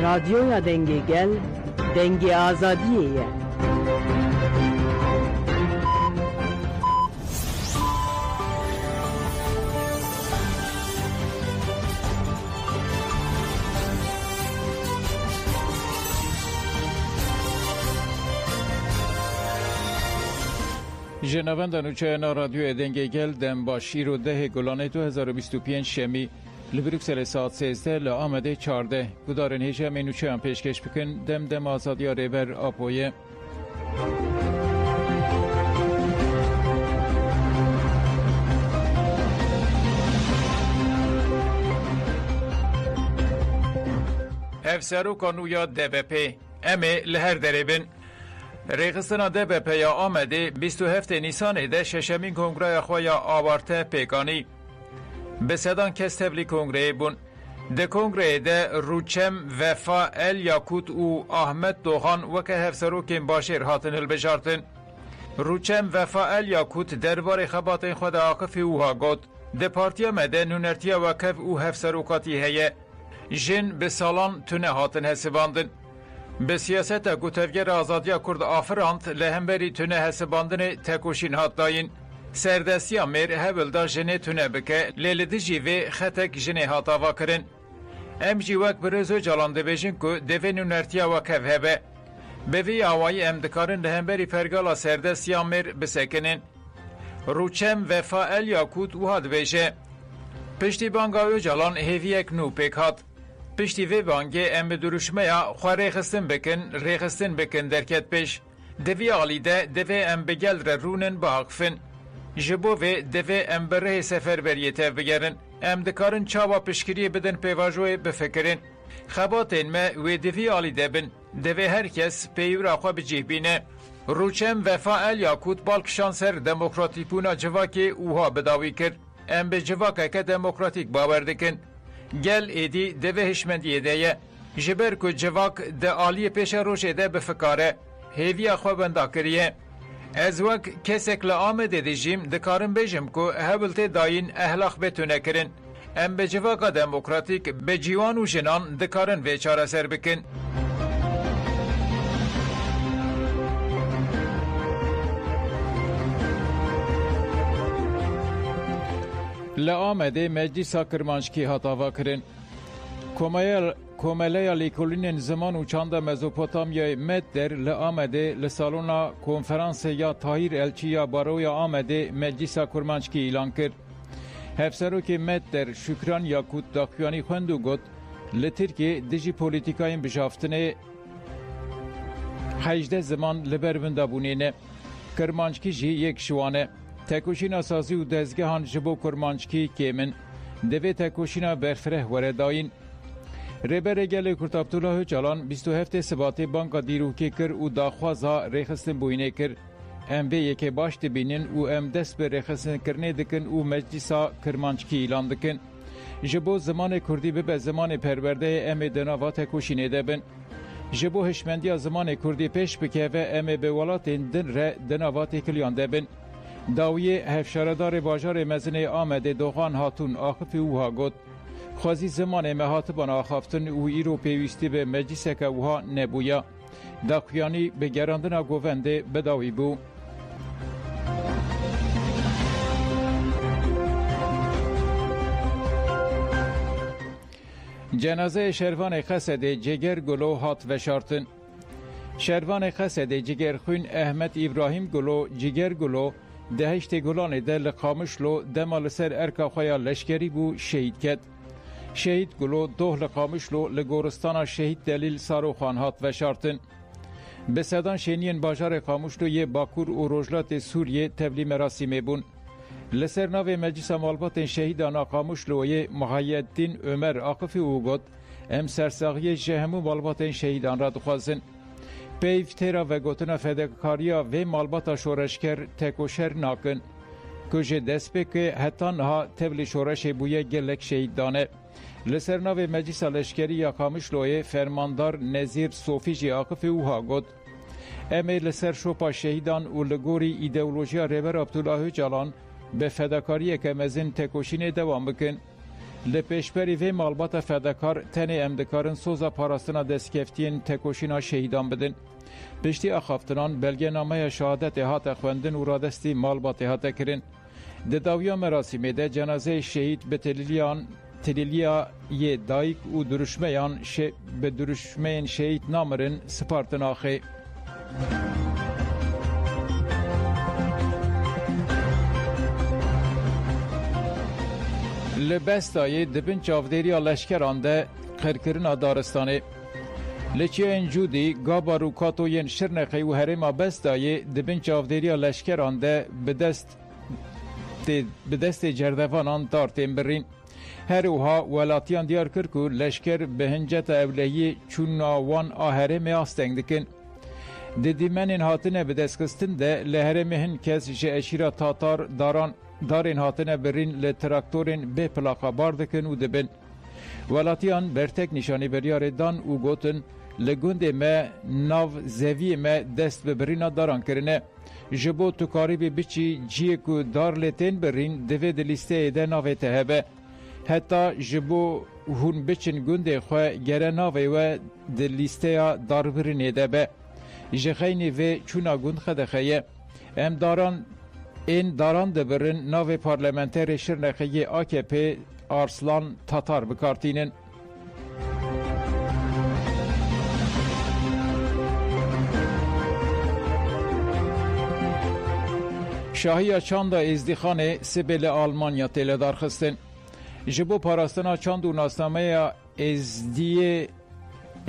رادیویا دنگی گل دنگی آزادیه. جنابندان و چه رادیو دنگی گل دم با شیر و ده گلانه 2025 شمی لبروکسل ساعت 13 لآمده 14 گدارن هیچه منوچه هم پیشکش بکن دم آزادی ریبر آپویه. افسرو کانویا DBP امی لهر دربن ریخستنا DBP یا آمده 27 نیسان ده ششمین کنگره خواه آوارته پیکانی به صدان کس تبلی کنگره بون ده کنگره ده روچم وفا الیاکوت و احمد دوخان وکه هفسرو کن باشیر هاتن البجارتن روچم وفا الیاکوت درباره خباتین خود آقفی اوها گود ده پارتیا مده نونرتیا وکف او هفسرو کاتی هیه جن به سالان تونه هاتن حسباندن به سیاست گوتفگر آزادیا کرد آفراند لهمبری تونه حسباندن تکوشین هات داین سردستی امیر هبل دا جنه تونه بکه لیل جیوه خطک جنه هاتاوا کرن ام جیوک برزو جالانده بیشن که دوی نونرتیا وکف هبه به وی آوائی امدکارن لهمبری پرگالا سردستی امیر بسکنن روچم وفا الیاکوت و هاد بیشه پشتی بانگاوی جالان هیویک نو پیک هات پشتی وی بانگه ام دروشمه یا خواه ریخستن بکن درکت پیش دوی آلیده دوی ام بگل رونن باقفن جبو وی دوی ام بره سفر بریته بگرن ام دکارن چاوا پشکری بدن پیواجوی بفکرن خباتین ما وی دوی آلیده بن دوی هر کس پیورا خواه بجیه بینه روچم وفا الیاکوت بالکشان سر دموکراتیپونا جواکی اوها بداوی کرد ام به جواکه که دموکراتیک باور دکن گل ایدی دوی هشمندیه دیه جبر که جواک ده آلی پیش روشه ده بفکاره هیویا خواه بندا کریه از وقت کسک لآمده دیجیم دکارم بیجم که هبلت داین احلاق بتونه کرن ام به جواکا دموکراتیک به جیوان و جنان دکارن ویچاره سر بکن لآمده مجلسا کرمانشکی هاتاوا کرن کوملیا لیکولین زمان و چاند مزوپوتامیای مد در لآمده لسالونا کنفرانس یا تاهیر الچی یا باروی آمده مجلسا کرمانشکی اعلان کرد هفسرو که مد در شکران یاکوت داخوانی خوندو گد لترکی دجی پولیتیکاین بجافتنه 18 زمان لبروندا بونینه کرمانشکی جی یک شوانه تکوشین اساسی و دزگهان جبو کرمانشکی کیمن دوی تکوشین برفره ورداین ریبر گل کرد عبدالله جالان 27 سباتی بانکا دیروکی کر و داخوازا ریخستن بوینه کر ام وی یکی باش دبینن و ام دست به ریخستن کرنه دکن و مجلسا کرمانشکی اعلان دکن جبو زمان کردی به زمان پرورده ام دناوا تکوشینه دبن جبو هشمندی زمان کردی پیش بکه و ام به ولاتین دن ره دناوا تکلیان دبن داوی هفشاردار باجار مزنه آمده دوخان هاتون آخفی اوها گد خوازی زمان مهاتبان آخافتن او ایرو پیوستی به مجلسک اوها نبویا داخیانی به گراندن گوونده بداوی بو جنازه شروان خسد جگر گلو هات و شارتن شروان خسد جگر خوین احمد ابراهیم گلو جگر گلو دهشت گلان ده لقامشلو دمال سر ارکا خویا لشکری بو شهید کد شهید گلو دوه لقامشلو لگورستان شهید دلیل سارو خانهات و شارتن به صدان شینین باجار قامشلو یه باکور و روجلات سوریه تبلی مراسیمه بون لسر ناو مجلس مالبات شهیدان قامشلو یه محیدین عمر آقفی او گد ام سرساقی جهمو مالبات شهیدان را دخوازن پیفترا و گوتنا فدکاریا و مالباتا شورشکر تکوشر ناکن کجه دست بکه حتی نها تبلی شورش بویه گلک شهید دانه لسر ناو مجلس لشکری یا قامشلوی فرماندار نظیر صوفی جی آقف اوها گد امی لسر شوپا شهیدان و لگوری ایدئولوژیا ریبر عبدالله جالان به فدکاری که مزین تکوشین دوام بکن لپیشپری و مالبات فدکار تنه امدکارن سوزا پاراستنا دستکفتین تکوشینا شهیدان بدن. پشتی اخافتنان بلگه نامه شهادت هات خوندن و رادستی مالبات هات کرن. دداویا مراسمی ده جنازه شهید به تلیلیا یه دایک و درشمیان به درشمین شهید نامرن سپارتن آخه. لبستای دبن چاودیریا لشکران ده قرکرنا دارستانه. لچه انجودی گابا روکاتو ین شرنخی و هرما بستای دبن چاودیریا لشکران ده به دست جردوانان دارتین برین. هر اوها ولاتیان دیار کرکو لشکر به هنجت اولهی چوناوان آهره میاستنگ دکن. دیمنین هاتنه به دست کستن ده لهره مهن کس جه اشیرا تاتار دارین هاتنه برین لتراکتورین به پلاقا باردکن و دبن. ولاتیان برتک نشانی بریار دان و گوتن لگوند ما ناو زوی ما دست به برینا داران کرنه. جبو تو کاری بچی جیه کو دار لتین برین دوی دلیسته ده ناوی تهبه. حتی جبو هون بچن گونده خواه گره ناوی و دلیسته دار برینه ده به. جخینی و چونا گوند خدخیه. ام داران ده برن ناوی پارلمنتر شرنخی AKP Arslan Tatar بکارتینن. شاهی چاند ازدیخان سبیل آلمانیا تیلدار خستن. جبو پاراستنا چاند و ناسنامه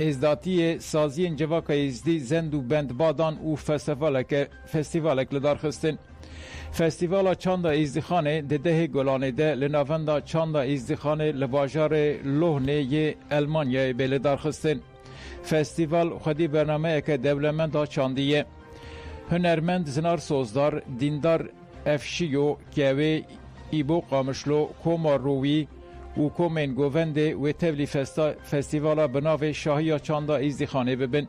ازداتی سازی انجواک ازدی زند و بند بادان و فستیوالک لدار خستن. فستیوالا چاند ازدیخانه ده گلانه ده لناوندا چاند ازدیخانه لواجار لحنه ی المانیای بلدار خستن. فستیوال خودی برنامه که دولمندا چاندیه. هنرمند زنار سوزدار، دیندار افشیو، گوه، ایبو قامشلو، کومار روی و کومین گوونده و تولی فستیوالا بناو شاهی چاندا ازدیخانه ببین.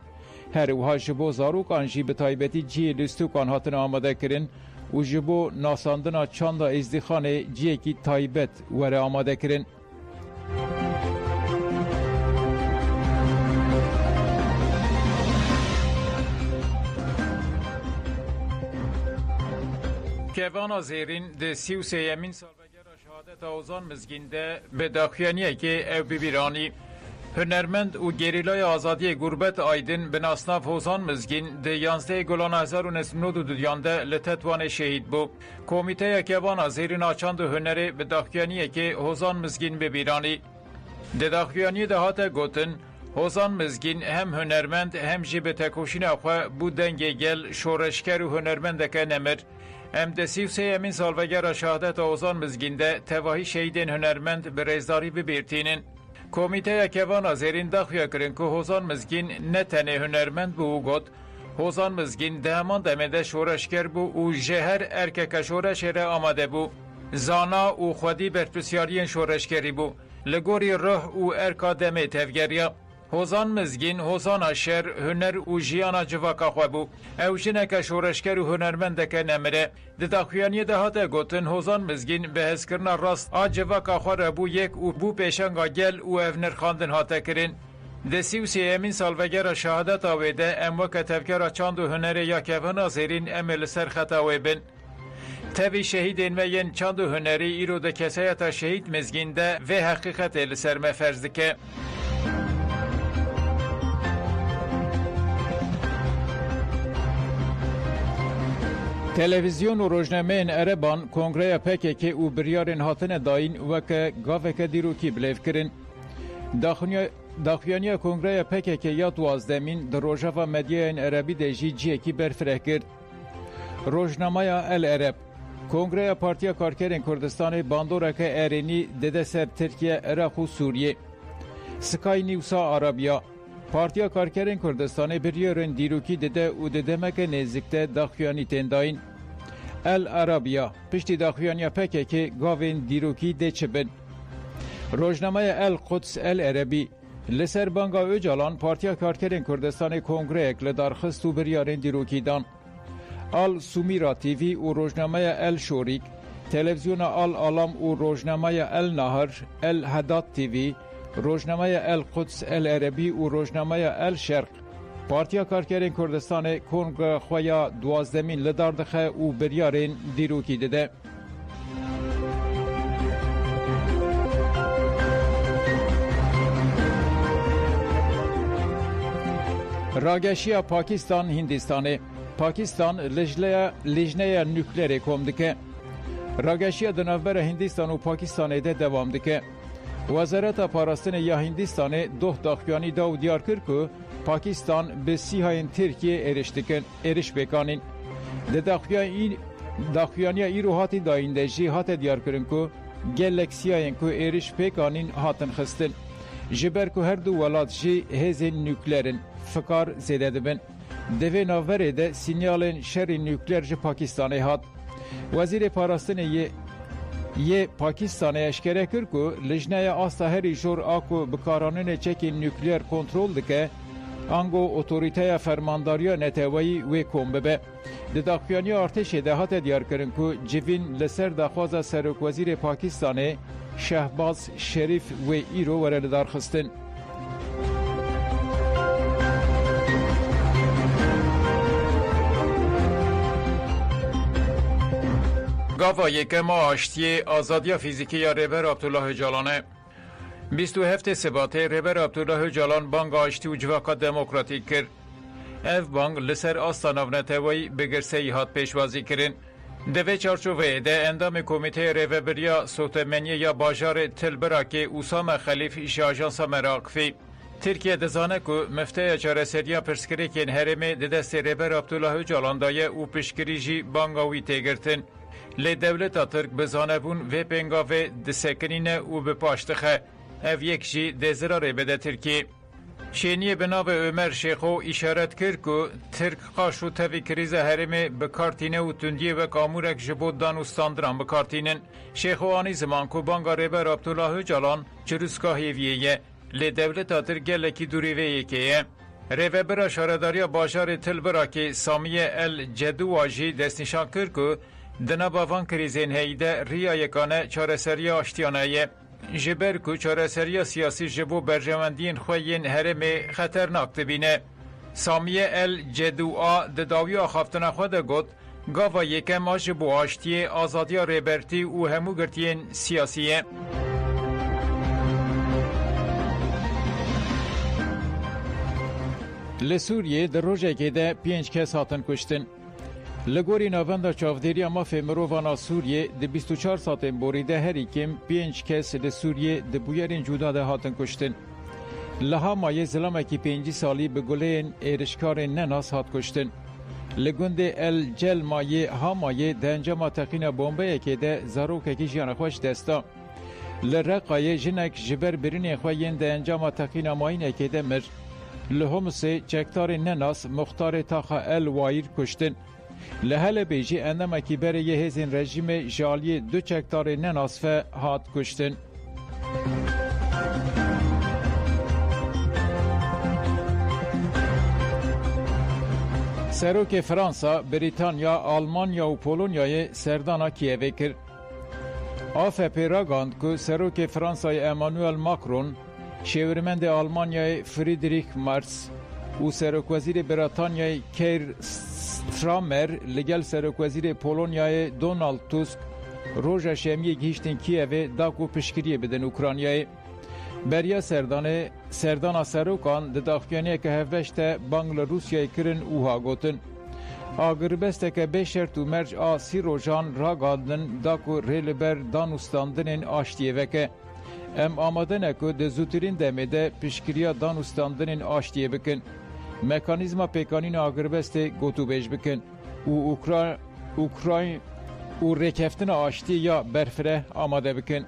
هر اوها جبو زاروک آنجی به تایبتی جی لستوکان هاتن آماده کرن و جبو ناساندنا چاندا ازدیخانه جی کی تایبت وره آماده کرن. کیوان زیرین ده 33 سالگرد شهادت اوزان مزگینده به داخیانیه که او بیرانی هنرمند و گریلای آزادی گربت آیدن به ناسناف اوزان مزگین ده 11 گلان 1992 لتتوان شهید بو. کمیته کیوان زیرین آچاند هنری به داخیانیه که اوزان مزگین به بیرانی ده داخیانی ده هات گوتن اوزان مزگین هم هنرمند هم جی به تکوشین اخواه بودنگ گل شورشکر و هنرمند که نمر ام ده 33 سالگرد شهادت اوزان مزگینده تواهی شهیدین هنرمند به ریزداری ببیرتینن. کمیته کیوان زیرین داخویا کرن که اوزان مزگین نه تنه هنرمند بو گوت اوزان مزگین ده همان دمده شورشگر بو و جهر ارکک شورش را آمده بو. زانا و خودی برپرسیارین شورشگری بو. لگوری روح و ارکا دمه تفگریا. هوزان مزگین، هوزان اشر، هنر و جیانا جواکا خواه بو. او جنک شورشگر و هنرمند که نمره. ده داخویانی ده هاته گوتن هوزان مزگین به هزکرنا راست آ جواکا خواه را بو یک و بو پیشنگا گل و افنر خاندن هاته کرن. ده 33 سالگرد شهادت آویده امو که تفکر چاند و هنر یا کیوان زیرین امل سر خطاوی بن. تبی شهیدین و ین چاند و هنری ایرو ده کسایت شهید مزگین ده و حقیقت لسر مفرز که. تلویزیون و روزنامه عربان کنگره PKK و بریارین هاتن داین و که گاوه که دیروکی بلیف کرن. داخیانی کنگره PKK یا 12 در روژاوا مدیاین عربی ده جی کی برفره کرد. روزنامه العرب کنگره پارتیا کارکرین کردستان باندوره که ایرانی دده سر ترکیه، عراق و سوریه. سکای نیوسا عربیا پارتیا کارکرین کردستان بریارین دیروکی دده و دده مکه نزدیکته داخیانی تنداین. العربیا پشتی داخیانی PKK گاوین دیروکی ده چبن. روزنامه القدس العربی لسر بانگا اوجالان پارتیا کارکرین کردستان کنگره اکل دارخست و بریارین دیروکی دان. آل سومیرا تیوی و روزنامه الشوریک تلویزیون العالم و روزنامه النهر، الهداد تیوی، روزنامه القدس العربی و روزنامه الشرق پارتیا کارگرین کردستان کنگره خویا 12 لداردخه و بریارین دیروکی دده. راگشیا پاکستان هندستان پاکستان لجنه نوکلیر کوم دکه. راگشیا دنابر هندستان و پاکستان ده دوام دکه. وزارت پاراستن یا هندستان دو داخیانی داو دیار کرد که پاکستان به سیهای ترکیه ارش بکانین. ده داخیانی ایرو هاتی دایندجی هات دیار کرن که گلکسیاین که ارش بکانین هاتن خستن. جبر که هر دو ولات جی هزین نوکلیرن فکار زیده دبن. دوی ناوره ده سینیال شر نوکلیر جی پاکستانی هات. وزیر پاراستن یه پاکستان اشکره کرد که لجنه آستا هری جور آکو بکارانین چک نوکلیر کنترل دکه انگو اتوریته فرمانداری نتوایی و کوم ببه. ده داخیانی ارتش ده هات دیار کرن که جوین لسر دخواز سرک وزیر پاکستان شهباز شریف و ایرو ورل دار خستن. گاوا یکم آشتی آزادی فیزیکی یا ریبر عبدالله جالانه 27 سباته ریبر عبدالله جالان بانگ آشتی و جواکا دموکراتیک کرد. اف بانگ لسر آستاناو نتوایی بگرسه هات پیشوازی کرن. دوی چارچوبه ده اندام کمیته ریوبریا سوتمنی یا باجار تلبرا که اوسام خلیف ایش آجانسا مراقفی. ترکیه دزانه که مفته چارسریا پرسکریکین هرمه ده دست ریبر عبدالله جالان دایه او پشکریجی بانگاوی تیگرتن. لی دولتا ترک بزانه بون و پنگاوه دسکنینه او بپاشتخه. او یک جی دزراره بده ترکیه. شینی بناب عمر شیخو اشارت کرد که ترک قاشو تاوی کریز هرمه بکارتینه و تندیه و کامورک جبود دانوستاندران بکارتینن. شیخو آنی زمان که بانگا ریبر عبدالله جالان چروسکا هیویه لی دولتا ترک گلکی دوری ویه که ریوبرا شارداریا باجار تلبرا که سامیه الجدو واجی دستنشان کرد که دناباوان کریزین هیده ریا یکانه چارسری آشتیانه جبر کو چارسری سیاسی جبو برجمندین خوین هرم خطرناک تبینه. سامیه الجدوآ دداوی آخافتن خود گد گاوا یکم آجبو آشتی آزادی ریبرتی و همو گرتین سیاسیه. لسوریه در روژه که ده 5 کس هاتن کشتن. لگوری ناوندا چاودری مافی مرووانا سوریه ده 24 ساعتن بوریده هری کم 5 کس ده سوریه ده بویرین جودا ده هاتن کشتن. لها مایه زلمکی 5 سالی به گلین ایرشکار نناس هات کشتن. لگوند الجل مایه ها مایه ده انجام تقین بومبه که ده زاروک که جیان خوش دستا. لرقای جنک جبر برین خوین ده انجام تقین ماینه که ده مر. لهمس چکتار نناس مختار تاخا الوایر کشتن. لحل بیجی اندم اکی بر یه هزین رژیم جالی 2 چکتار نناسفه هات کشتن. سروک فرانسا، بریتانیا، آلمانیا و پولونیای سردانا کیوه کرد. AFP راگاند که سروک فرانسای امانوئل ماکرون، شورمند آلمانیای فریدریک مرز و سروک وزیر بریتانیای کیر سترامر لگل سروک وزیر پولونیای دونالد توسک روژا شمی گیشتن کیوه داکو پشکریه بدن اوکرانیای. بریا سردانا سروکان ده داخیانیه که هفوشت بانگل روسیای کرن اوها گوتن. آگربسته که بشرت و مرج آسی روژان را گادن داکو ریلبر دانوستاندنین آشتیه وکه. ام آماده نکو ده زوترین دمیده پشکریا دانوستاندنین آشتیه بکن. مکانیزما پیکانین آگربسته گوتو بیش بکن. اوکراین و رکفتن آشتی یا برفره آماده بکن.